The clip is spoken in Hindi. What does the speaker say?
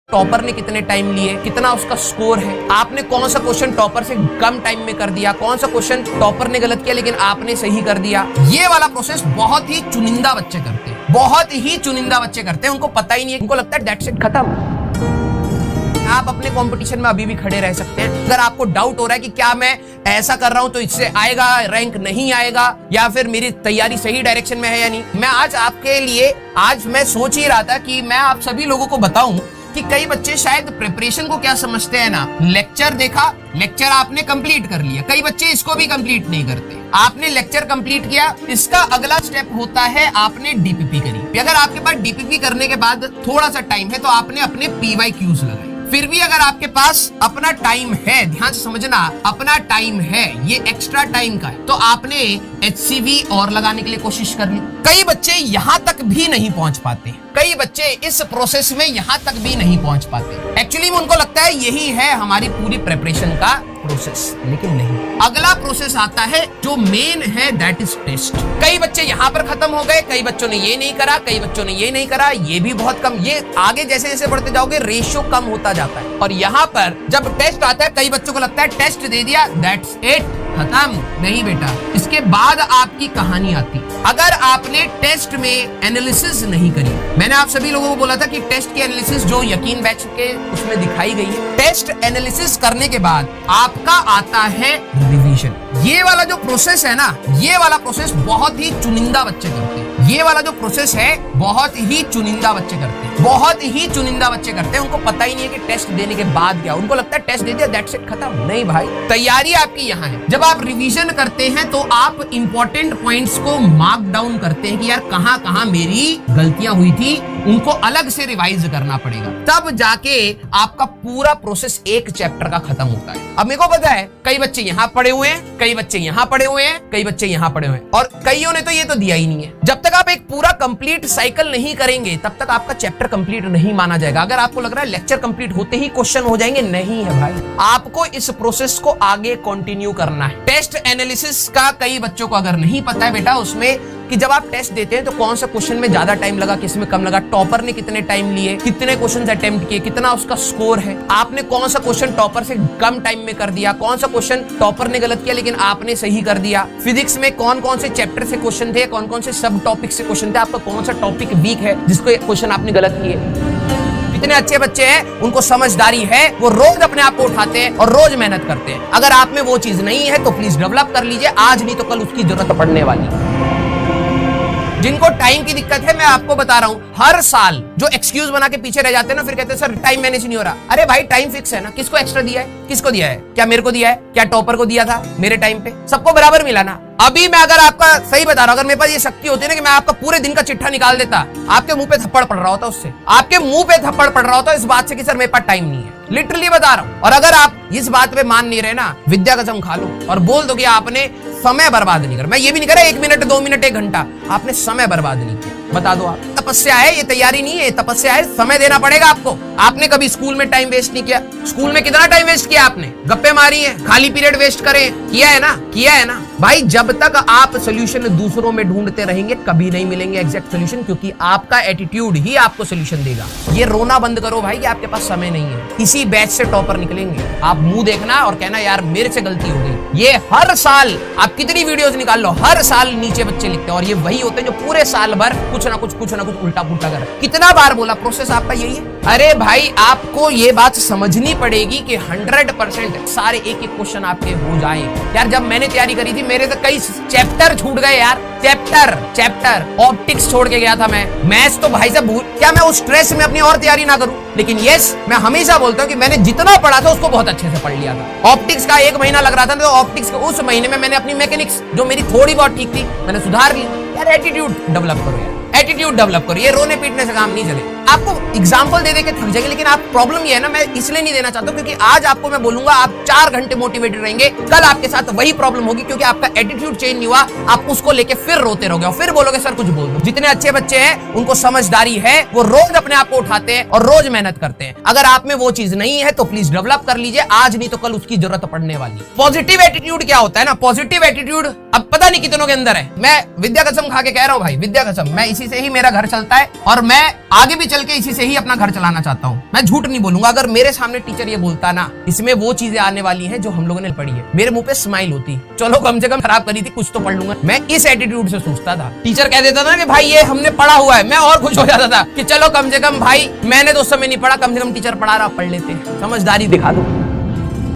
टॉपर ने कितने टाइम लिए, कितना उसका स्कोर है, आपने कौन सा क्वेश्चन टॉपर से कम टाइम में कर दिया, कौन सा क्वेश्चन टॉपर ने गलत किया लेकिन आपने सही कर दिया। ये वाला प्रोसेस बहुत ही चुनिंदा बच्चे करते हैं, बहुत ही चुनिंदा बच्चे करते हैं। उनको पता ही नहीं है, उनको लगता है दैट्स इट, खत्म। आप अपने कंपटीशन में अभी भी खड़े रह सकते हैं। अगर आपको डाउट हो रहा है कि क्या मैं ऐसा कर रहा हूं तो इससे आएगा रैंक, नहीं आएगा, या फिर मेरी तैयारी सही डायरेक्शन में है या नहीं, मैं आज आपके लिए मैं सोच ही रहा था कि मैं आप सभी लोगों को बताऊं कि कई बच्चे शायद प्रिपरेशन को क्या समझते हैं ना, लेक्चर देखा, लेक्चर आपने कंप्लीट कर लिया, कई बच्चे इसको भी कंप्लीट नहीं करते। आपने लेक्चर कंप्लीट किया, इसका अगला स्टेप होता है आपने डीपीपी करी। अगर आपके पास डीपीपी करने के बाद थोड़ा सा टाइम है तो आपने अपने पीवाईक्यूज लगाए। फिर भी अगर आपके पास अपना टाइम है, ध्यान से समझना, अपना टाइम है, ये एक्स्ट्रा टाइम का है, तो आपने HCV और लगाने के लिए कोशिश कर ली। कई बच्चे यहाँ तक भी नहीं पहुंच पाते, कई बच्चे इस प्रोसेस में यहाँ तक भी नहीं पहुंच पाते। एक्चुअली उनको लगता है यही है हमारी पूरी प्रिपरेशन का प्रोसेस, लेकिन नहीं। अगला प्रोसेस आता है जो मेन है, दैट इज टेस्ट। कई बच्चे यहाँ पर खत्म हो गए, कई बच्चों ने ये नहीं करा, कई बच्चों ने ये नहीं करा, ये भी बहुत कम। ये आगे जैसे जैसे बढ़ते जाओगे रेशियो कम होता जाता है। और यहाँ पर जब टेस्ट आता है, कई बच्चों को लगता है टेस्ट दे दिया दैट्स इट, खत्म। नहीं बेटा, इसके बाद आपकी कहानी आती। अगर आपने टेस्ट में एनालिसिस नहीं करी, मैंने आप सभी लोगों को बोला था कि टेस्ट की एनालिसिस जो यकीन बैच के उसमें दिखाई गई है, टेस्ट एनालिसिस करने के बाद आपका आता है रिवीजन। ये वाला जो प्रोसेस है ना, ये वाला प्रोसेस बहुत ही चुनिंदा बच्चे करते हैं। ये वाला जो प्रोसेस है बहुत ही चुनिंदा बच्चे करते हैं, बहुत ही चुनिंदा बच्चे करते हैं। उनको पता ही नहीं है कि टेस्ट देने के बाद क्या, उनको लगता है टेस्ट दे दिया दैट्स इट, खत्म। नहीं भाई, तैयारी आपकी यहाँ है। जब आप रिवीजन करते हैं तो आप इंपॉर्टेंट पॉइंट्स को मार्क डाउन करते हैं कि यार कहाँ कहाँ मेरी गलतियां हुई थी, उनको अलग से रिवाइज करना पड़ेगा। तब जाके आपका पूरा प्रोसेस एक चैप्टर का खत्म होता है। अब मेरे को पता है कई बच्चे यहाँ पढ़े हुए हैं, कई बच्चे यहाँ पढ़े हुए हैं, कई बच्चे यहाँ पढ़े हुए हैं, और कईयों ने तो ये तो दिया ही नहीं है। जब तक आप एक पूरा कंप्लीट साइकिल नहीं करेंगे तब तक आपका चैप्टर कंप्लीट नहीं माना जाएगा। अगर आपको लग रहा है लेक्चर कंप्लीट होते ही क्वेश्चन हो जाएंगे, नहीं है भाई, आपको इस प्रोसेस को आगे कंटिन्यू करना है। टेस्ट एनालिसिस का कई बच्चों को अगर नहीं पता है बेटा, उसमें कि जब आप टेस्ट देते हैं तो कौन सा क्वेश्चन में ज्यादा टाइम लगा, किस में कम लगा, टॉपर ने कितने टाइम लिए, कितने क्वेश्चन अटेम्प्ट किए, कितना उसका स्कोर है, आपने कौन सा क्वेश्चन टॉपर से कम टाइम में कर दिया, कौन सा क्वेश्चन टॉपर ने गलत किया लेकिन आपने सही कर दिया। फिजिक्स में कौन कौन से चैप्टर से क्वेश्चन थे, कौन कौन से सब टॉपिक से क्वेश्चन थे, आपका कौन सा टॉपिक वीक है जिसको क्वेश्चन आपने गलत किए। इतने अच्छे बच्चे हैं, उनको समझदारी है, वो रोज अपने आप को उठाते हैं और रोज मेहनत करते हैं। अगर आप में वो चीज नहीं है तो प्लीज डेवलप कर लीजिए, आज नहीं तो कल उसकी जरूरत पड़ने वाली। जिनको टाइम की दिक्कत है, मैं आपको बता रहा हूं, हर साल जो एक्सक्यूज बना के पीछे रह जाते हैं ना, फिर कहते हैं सर टाइम मैनेज नहीं हो रहा। अरे भाई टाइम फिक्स है ना, किसको एक्स्ट्रा दिया है, किसको दिया है, क्या मेरे को दिया है, क्या टॉपर को दिया था मेरे टाइम पे, सबको बराबर मिला ना। अभी मैं अगर आपका सही बता रहा हूं, अगर मेरे पास ये शक्ति होती है ना कि मैं आपका पूरे दिन का चिट्ठा निकाल देता, आपके मुंह पे थप्पड़ पड़ रहा होता, उससे आपके मुंह पे थप्पड़ पड़ रहा होता इस बात से कि सर मेरे पास टाइम नहीं है, लिटरली बता रहा हूं। और अगर आप इस बात पे मान नहीं रहे ना, विद्या कसम खा लो और बोल दो कि आपने समय बर्बाद नहीं कर, मैं ये भी नहीं कर रहा 1 मिनट 2 मिनट 1 घंटा, आपने समय बर्बाद नहीं किया, बता दो आप। तपस्या है, ये तैयारी नहीं है, तपस्या है, समय देना पड़ेगा आपको। आपने कभी स्कूल में टाइम वेस्ट नहीं किया, स्कूल में कितना टाइम वेस्ट किया आपने, गप्पे मारी है, खाली पीरियड वेस्ट करे, किया है ना, किया है ना भाई। जब तक आप सोल्यूशन दूसरों में ढूंढते रहेंगे कभी नहीं मिलेंगे एग्जैक्ट सोल्यूशन, क्योंकि आपका एटीट्यूड ही आपको सोल्यूशन देगा। ये रोना बंद करो भाई कि आपके पास समय नहीं है। इसी बैच से टॉपर निकलेंगे, आप मुंह देखना और कहना यार मेरे से गलती हो गई। ये हर साल आप कितनी वीडियोस निकाल लो, हर साल नीचे बच्चे लिखते हैं, और ये वही होते हैं जो पूरे साल भर कुछ ना कुछ उल्टा पुल्टा कर। कितना बार बोला प्रोसेस आपका यही है। अरे भाई आपको ये बात समझनी पड़ेगी कि 100% सारे एक एक क्वेश्चन आपके हो जाए। यार जब मैंने तैयारी करी थी मेरे तो कई चैप्टर छूट गए यार, चैप्टर ऑप्टिक्स छोड़ के गया था मैं, मैथ्स तो भाई साहब क्या मैं उस स्ट्रेस में अपनी और तैयारी ना करूं। लेकिन यस, मैं हमेशा बोलता हूं कि मैंने जितना पढ़ा था उसको बहुत अच्छे से पढ़ लिया था। ऑप्टिक्स का 1 महीना लग रहा था तो ऑप्टिक्स के उस महीने में मैंने अपनी मैकेनिक्स जो मेरी थोड़ी बहुत ठीक थी मैंने सुधार ली। यार एटीट्यूड डेवलप करो, यार एटीट्यूड डेवलप करो, ये रोने पीटने से काम नहीं चले। आपको एग्जाम्पल दे के थक जाएंगे, लेकिन आप प्रॉब्लम ये है ना, मैं इसलिए नहीं देना चाहता क्योंकि आज आपको मैं बोलूंगा आप 4 घंटे मोटिवेटेड रहेंगे, कल आपके साथ वही प्रॉब्लम होगी क्योंकि आपका एटीट्यूड चेंज नहीं हुआ, आप उसको लेके फिर रोते रहोगे और फिर बोलोगे सर कुछ बोल दो। जितने अच्छे बच्चे हैं उनको समझदारी है, वो रोज अपने आप को उठाते हैं और रोज मेहनत करते हैं। अगर आप में वो चीज नहीं है तो प्लीज डेवलप कर लीजिए, आज नहीं तो कल उसकी जरूरत पड़ने वाली। पॉजिटिव एटीट्यूड क्या होता है ना, पॉजिटिव एटीट्यूड अब पता नहीं कितनों के अंदर है। मैं विद्या कसम खा के कह रहा हूं भाई, विद्या कसम, मैं इसी से से ही मेरा घर चलता है और मैं आगे भी चल के इसी से ही अपना घर चलाना चाहता हूँ। मैं झूठ नहीं बोलूंगा, अगर मेरे सामने टीचर ये बोलता ना, इसमें वो चीजें आने वाली हैं जो हम लोगों ने पढ़ी है, मेरे मुंह पे स्माइल होती, चलो कम से कम खराब करी थी, कुछ तो पढ़ लूंगा। मैं इस एटीट्यूड से सोचता था। टीचर कह देता था कि भाई ये हमने पढ़ा हुआ है, मैं और खुश हो जाता था कि चलो कम से कम भाई मैंने तो उस समय नहीं पढ़ा, कम से कम टीचर पढ़ा रहा, पढ़ लेते। समझदारी दिखा दो।